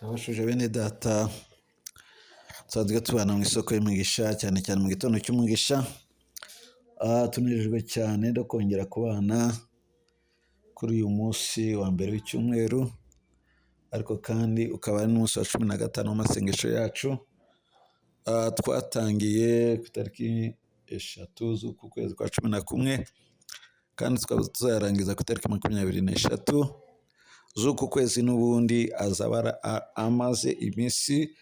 Abashuje bene data tuzajya tubana mu isoko y'umugisha cyane cyane mu gitondo cy'umugisha. Tunejejwe cyane no kongera kubana kuri uyu munsi wa mbere w'icyumweru, ariko kandi ukaba ari n'umunsi wa 15 w'amasengesho yacu. Twatangiye ku itariki 3 z'uku kwezi kwa 11 kandi tukaba tuzayarangiza ku itariki 23 z'uku kwezi, n'ubundi azaba amaze iminsi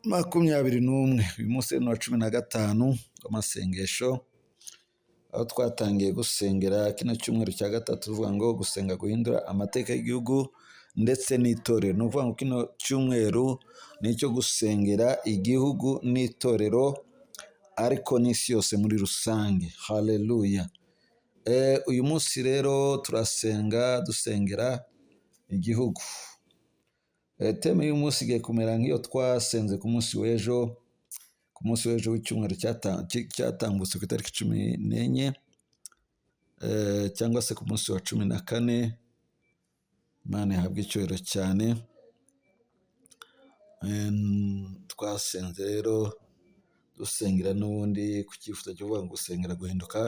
21. Uyu munsi ni wa 15 w'amasengesho, aho twatangiye gusengera kino cyumweru cya gatatu, tuvuga ngo gusenga guhindura amateka y'igihugu ndetse n'itorero. Ni ukuvuga ngo kino cyumweru ni icyo gusengera igihugu n'itorero, ariko n'isi yose muri rusange. Haleluya. Uyu munsi rero turasenga dusengera igihugu. Teme y'uyu munsi igiye kumera nk'iyo twasenze ku munsi w'ejo, w'icyumweru cyatambutse ku itariki 14, cyangwa se ku munsi wa 14. Imana ihabwe icyubahiro cyane. Twasenze rero dusengera n'ubundi ku cyifuzo cyo kuvuga ngo gusengera guhinduka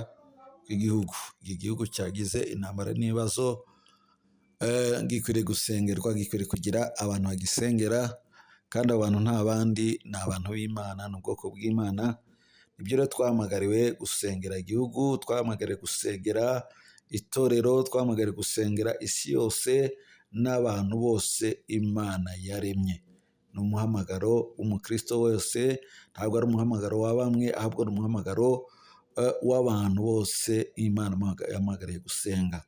kw'igihugu. Igihugu cyagize intambara n'ibibazo, gikwiriye gusengerwa, gikwiriye kugira abantu bagisengera, kandi abantu nta bandi, ni abantu b'Imana, ni ubwoko bw'Imana. Nibyo rero twahamagariwe gusengera igihugu, twahamagariwe gusengera itorero, twahamagariwe gusengera isi yose n'abantu bose Imana yaremye. Ni umuhamagaro w'umukristo wese, ntabwo ari umuhamagaro wa bamwe, ahubwo ni umuhamagaro w'abantu bose Imana yahamagariye gusenga.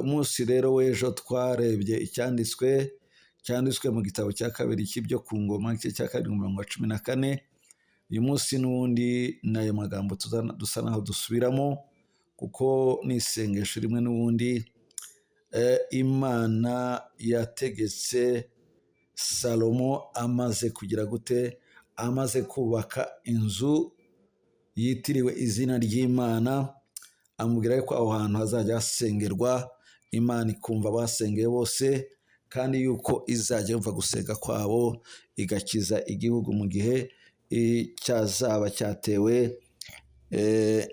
Umunsi rero w'ejo twarebye cyanditswe mu gitabo cya kabiri cy'ibyo ku ngoma, igice cya 7:14. Uyu munsi n'ubundi n'ayo magambo dusa naho dusubiramo, kuko ni isengesho rimwe n'ubundi Imana yategetse Salomo amaze kugira gute, amaze kubaka inzu yitiriwe izina ry'Imana. Amubwira yuko aho hantu hazajya hasengerwa, Imana ikumva abasengeye bose, kandi yuko izajya yumva gusenga kwabo igakiza igihugu mu gihe cyazaba cyatewe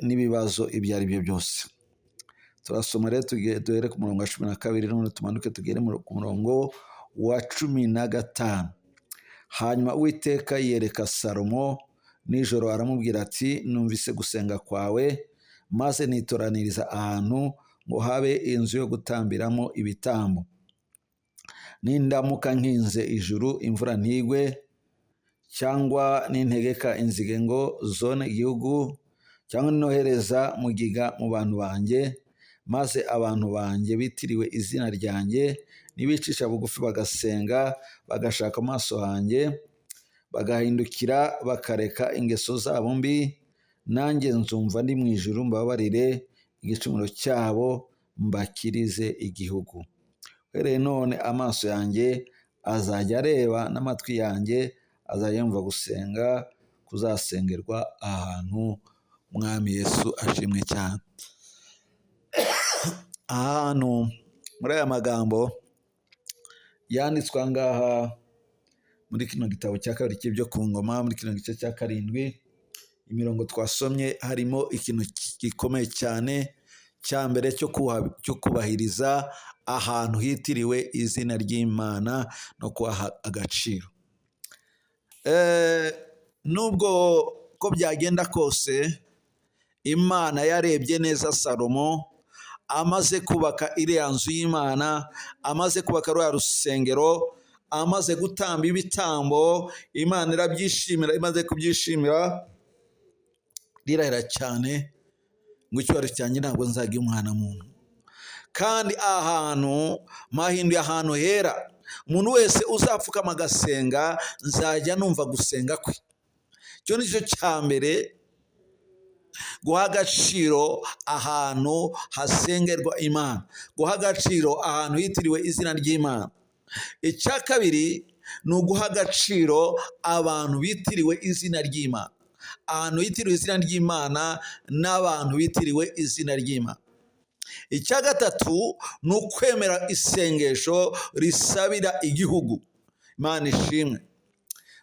n'ibibazo ibyo ari byo byose. Turasoma rero duhere ku murongo wa 12, none tumanuke tugere ku murongo wa 15. Hanyuma Uwiteka yereka Salomo nijoro, aramubwira ati, numvise gusenga kwawe, maze nitoraniriza ahantu ngo habe inzu yo gutambiramo ibitambo. Nindamuka nkinze ijuru imvura ntigwe, cyangwa nintegeka inzige ngo zone igihugu, cyangwa ninohereza mugiga mu bantu banjye, maze abantu banjye bitiriwe izina ryanjye nibicisha bugufi bagasenga, bagashaka amaso hanjye, bagahindukira bakareka ingeso zabo mbi, nanjye nzumva ndi mu ijuru mbabarire igicumuro cyabo, mbakirize igihugu. Uhereye none amaso yanjye azajya areba n'amatwi yanjye azajya yumva gusenga kuzasengerwa ahantu. Mwami Yesu ashimwe cyane. Ahantu muri aya magambo yanditswe ngaha muri kino gitabo cya kabiri cy'ibyo ku ngoma, muri kino gice cya 7, imirongo twasomye harimo ikintu gikomeye cyane cya mbere cyo kubahiriza ahantu hitiriwe izina ry'Imana no kubaha agaciro. Nubwo ko byagenda kose, Imana yarebye neza Salomo amaze kubaka iriya nzu y'Imana, amaze kubaka rwa rusengero, amaze gutamba ibitambo. Imana irabyishimira, imaze kubyishimira rirahera cyane ngo icyubahiro cyanjye ntabwo nzagira umwana muntu. Kandi ahantu mahinduye ahantu hera, umuntu wese uzapfukama agasenga nzajya numva gusenga kwe. Cyo ni cyo cya mbere, guha agaciro ahantu hasengerwa Imana, guha agaciro ahantu hitiriwe izina ry'Imana. Icya kabiri ni uguha agaciro abantu bitiriwe izina ry'Imana, ahantu hitiriwe izina ry'Imana n'abantu bitiriwe izina ry'Imana. icya gatatu ni ukwemera isengesho risabira igihugu. Imana ishimwe.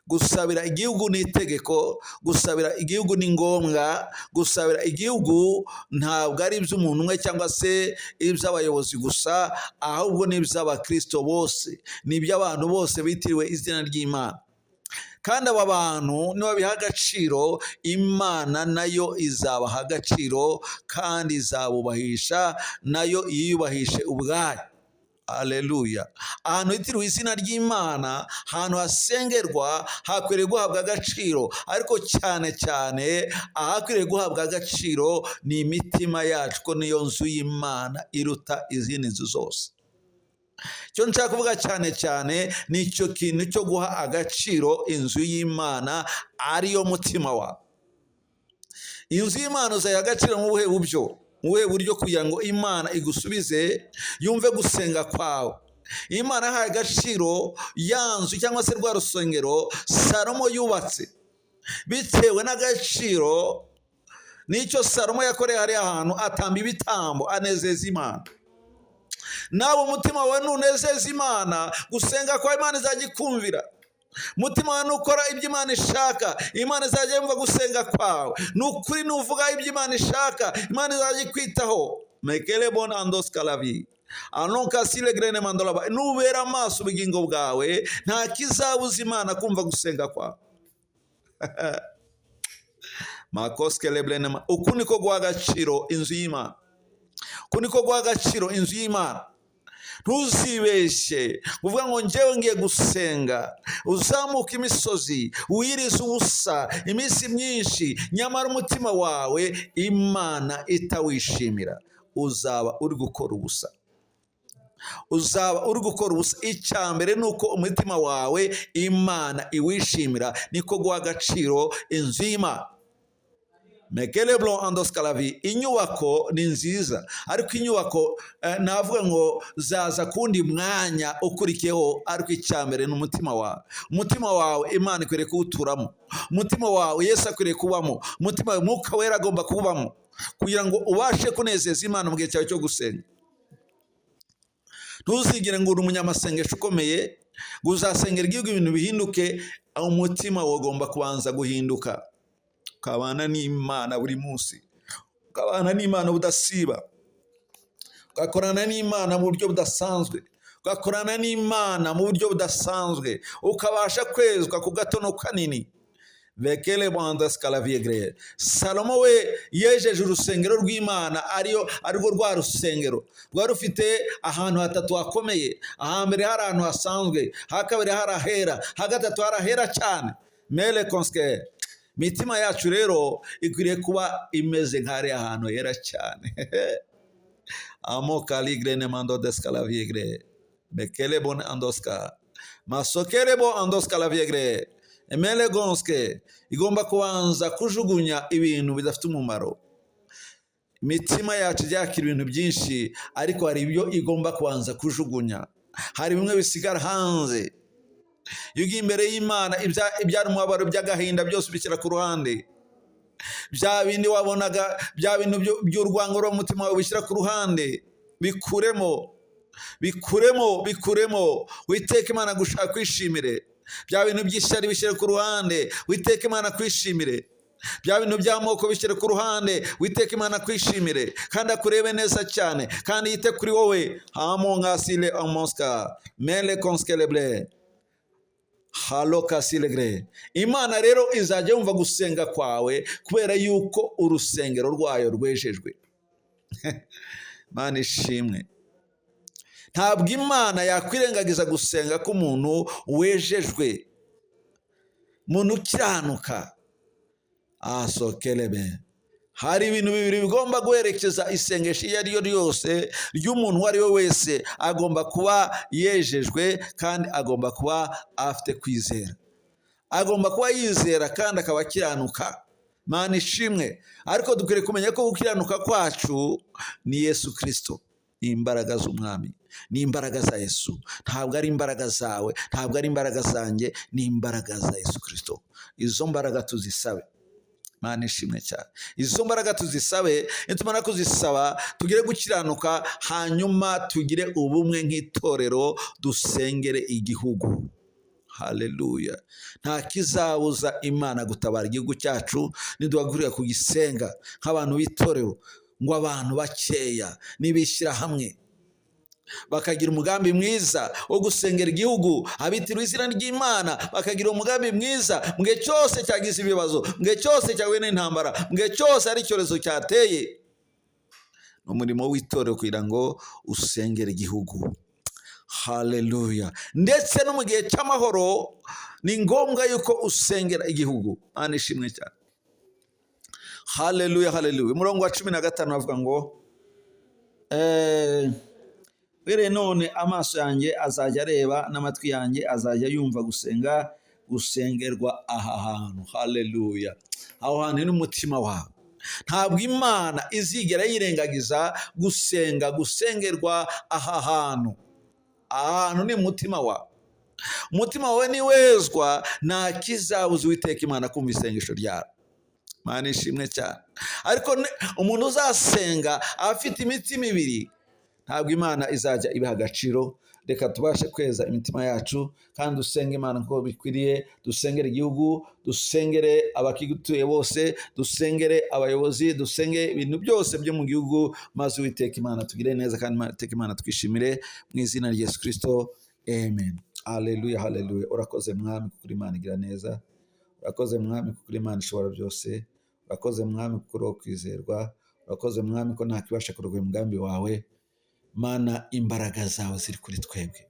Gusabira igihugu ni itegeko, gusabira igihugu ni ngombwa, gusabira igihugu ntabwo ari iby'umuntu umwe cyangwa se iby'abayobozi gusa, ahubwo ni iby'abakristo bose, ni iby'abantu bose bitiriwe izina ry'Imana. Kandi aba bantu nibabiha agaciro, Imana nayo izabaha agaciro kandi izabubahisha nayo yiyubahishe ubwayo. Haleluya. Ahantu hitiriwe izina ry'Imana, ahantu hasengerwa, hakwiriye guhabwa agaciro, ariko cyane cyane ahakwiriye guhabwa agaciro ni imitima yacu, ko niyo nzu y'Imana iruta izindi nzu zose. Icyo nshaka kuvuga cyane cyane ni icyo kintu cyo guha agaciro inzu y'Imana, ariyo mutima wawe. Inzu y'Imana uzayiha agaciro mu buhe buryo kugira ngo Imana igusubize, yumve gusenga kwawe. Imana yahaye agaciro ya nzu cyangwa se rwa rusengero Salomo yubatse, bitewe n'agaciro n'icyo Salomo yakoreye hariya hantu, atamba ibitambo anezeza Imana. Nawe umutima wawe nunezeza Imana, gusenga kwa Imana izagikumvira. Mutima wawe nukora ibyo Imana ishaka, Imana izajya yumva gusenga kwawe. Nukuri nuvuga ibyo Imana ishaka, Imana izagikwitaho. Mekele bon andos kalavi. Anonka sile grene mandolaba. Nubera amaso ubugingo bwawe, nta kizabuza Imana kumva gusenga kwawe. Makoske leblene. Uku niko guha agaciro inzu y'Imana. Uku niko guha agaciro inzu y'Imana. Ntuzibeshye uvuga ngo njyewe ngiye gusenga, uzamuka imisozi, wiriza ubusa iminsi myinshi, nyamara umutima wawe Imana itawishimira, uzaba uri gukora ubusa. Uzaba uri gukora ubusa. Icya mbere ni uko umutima wawe Imana iwishimira, niko guha agaciro inzu y'Imana. Mekele blo andos kalavi. Inyubako ni nziza, ariko inyubako navuga ngo zaza kundi mwanya ukurikiyeho, ariko icyambere ni umutima wawe. Umutima wawe Imana ikwiriye kuwuturamo, umutima wawe Yesu akwiriye kubamo, umutima wawe Mwuka Wera agomba kubamo, kugira ngo ubashe kunezeza Imana mu gihe cyawe cyo gusenga. Ntuzigire ngo uri umunyamasengesho ukomeye, ngo uzasengera igihugu ibintu bihinduke. Umutima wawe ugomba kubanza guhinduka, ukabana n'Imana buri munsi, ukabana n'Imana budasiba, ugakorana n'Imana mu buryo budasanzwe, ugakorana n'Imana mu buryo budasanzwe, ukabasha kwezwa ku gato no kanini. Vekele bandas kalaviegre. Salomo we yejeje urusengero rw'Imana, arirwo rwa rusengero rwari rufite ahantu hatatu hakomeye. Ahambere hari ahantu hasanzwe, hakabiri hari ahera, hagatatu hari ahera cyane. Mele konske. Mitima yacu rero ikwiriye kuba imeze nk'ari ahantu hera cyane. Amo kaligre ne mando deskalaviegre. Mekele bon andoska. Masokere bo andoska laviegre. Emele gonske. Igomba kubanza kujugunya ibintu bidafite umumaro. Imitima yacu yakira ibintu byinshi, ariko hari ibyo igomba kubanza kujugunya. Hari bimwe bisigara hanze. Yugi imbere y'Imana, ibyari umubabaro by'agahinda byose bikira ku ruhande. Bya bindi wabonaga, bya bintu by'urwango rw'umutima wawe bishyira ku ruhande. Bikuremo. Witeka Imana gushaka kwishimire. Bya bintu by'ishyari bishyire ku ruhande, witeka Imana kwishimire. Bya bintu by'amoko bishyire ku ruhande, witeka Imana kwishimire, kandi akurebe neza cyane, kandi yite kuri wowe. Hamongasile amonska mele konskeleble. Halo kasilegre. Imana rero izajya yumva gusenga kwawe, kubera yuko urusengero rwayo rwejejwe. Mana ishimwe. Ntabwo Imana yakwirengagiza gusenga k'umuntu wejejwe, umuntu ukiranuka. Asokelebe. Hari ibintu bibiri bigomba guherekeza isengesho iyo ari yo ryose ry'umuntu uwo ari we wese. Agomba kuba yejejwe, kandi agomba kuba afite kwizera. Agomba kuba yizera kandi akaba akiranuka. Mana ishimwe. Ariko dukwiriye kumenya ko gukiranuka kwacu ni Yesu Kristo. Ni imbaraga z'Umwami, ni imbaraga za Yesu. Ntabwo ari imbaraga zawe, ntabwo ari imbaraga zanjye, ni imbaraga za Yesu Kristo. Izo mbaraga tuzisabe. Mana ishimwe cyane. Izo mbaraga tuzisabe, nitumara kuzisaba tugire gukiranuka, hanyuma tugire ubumwe nk'itorero, dusengere igihugu. Haleluya. Nta kizabuza Imana gutabara igihugu cyacu niduhagurira kugisenga nk'abantu b'itorero, ngo abantu bakeya nibishyira hamwe bakagira umugambi mwiza wo gusengera igihugu, abitiriwe izina ry'Imana bakagira umugambi mwiza mu gihe cyose cyagize ibibazo, mu gihe cyose cyahuye n'intambara, mu gihe cyose ari icyorezo cyateye. Ni umurimo w'itorero kugira ngo usengere igihugu. Haleluya. Ndetse no mu gihe cy'amahoro ni ngombwa yuko usengera igihugu. Mana ishimwe cyane. Haleluya, haleluya. Umurongo wa 15 bavuga ngo bere none amaso yanjye azajya areba n'amatwi yanjye azajya yumva gusengerwa aha hantu. Haleluya. Aho hantu ni umutima wawe. Ntabwo Imana izigera yirengagiza gusengerwa aha hantu. Aha hantu ni umutima wawe. Umutima wawe ni wezwa, nta kizabuza Uwiteka Imana kumva isengesho ryawe. Mana ishimwe cyane. Ariko umuntu uzasenga afite imitima ibiri, ntabwo Imana izajya ibaha agaciro. Reka tubashe kweza imitima yacu kandi dusenge Imana ko bikwiriye, dusengere igihugu, dusengere abakigutuye bose, dusengere abayobozi, dusenge ibintu byose byo mu gihugu, maze Uwiteka Imana tugire neza kandi Uwiteka Imana twishimire mu izina rya Yesu Kristo. Amen. Haleluya, haleluya. Urakoze Mwami kuko Imana igira neza. Urakoze Mwami kuko Imana ishobora byose. Urakoze Mwami kuko uri kwizerwa. Urakoze Mwami ko nta kibasha kurogoya umugambi wawe. Mana, imbaraga zawe ziri kuri twebwe.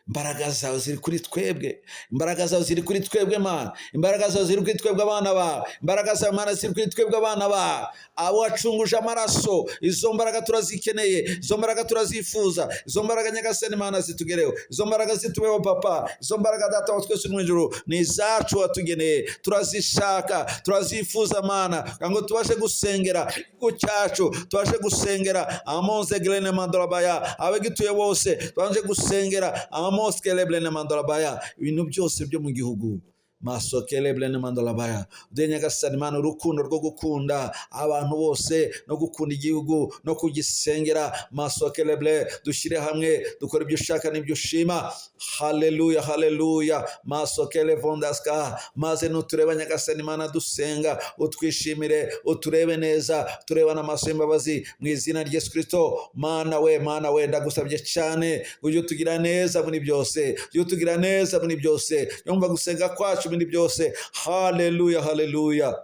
Imbaraga zawe ziri kuri twebwe. Imbaraga zawe ziri kuri twebwe Mana. Imbaraga zawe ziri kuri twebwe abana bawe. Imbaraga zawe Mana ziri kuri twebwe abana bawe. Abo wacunguje amaraso, izo mbaraga turazikeneye, izo mbaraga turazifuza, izo mbaraga Nyagasani Mana zitugereho, izo mbaraga zitubeho Papa, izo mbaraga Data wa twese mu ijuru ni izacu watugeneye, turazishaka, turazifuza Mana, ngo tubashe gusengera igihugu cyacu, tubashe gusengera amonze grene mandorabaya, abagituye bose tubashe gusengera amonze grene mandorabaya, ibintu byose byo mu gihugu. Maso keleble ne mandolabaya. Nyagasani Mana, urukundo rwo gukunda abantu bose no gukunda igihugu no kugisengera. Maso keleble, dushyire hamwe dukora ibyo ushaka n'ibyo ushima. Haleluya, haleluya. Maso kelevondaska, maze nutureba Nyagasani Mana dusenga, utwishimire, uturebe neza, tureba n'amaso y'imbabazi mu izina rya Yesu Kristo. Mana we ndagusabye cyane ujye tugira neza muri byose, ujye tugira neza muri byose. Yumva gusenga kwacu ibindi byose. Haleluya, haleluya.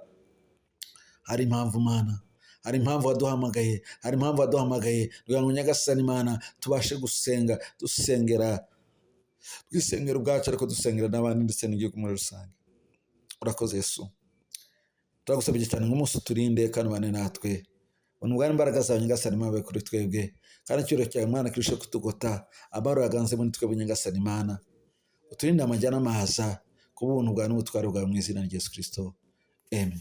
Hari impamvu Mana, hari impamvu waduhamagaye, hari impamvu waduhamagaye kugira ngo Nyagasani Mana tubashe gusenga, dusengera twisengera ubwacu, ariko dusengera n'abandi ndetse n'igihugu muri rusange. Urakoze Yesu. Turagusabye cyane ngo umunsi uturinde kandi ubane natwe. Ubwo imbaraga zawe Nyagasani Mana kuri twebwe, kandi icyubahiro cyawe Mana kirushe kutugota, abaro yaganze muri twebwe Nyagasani Mana. Uturinde amajya n'amaza ku buntu bwawe n'ubutware bwawe mu izina rya Yesu Kristo. Amen.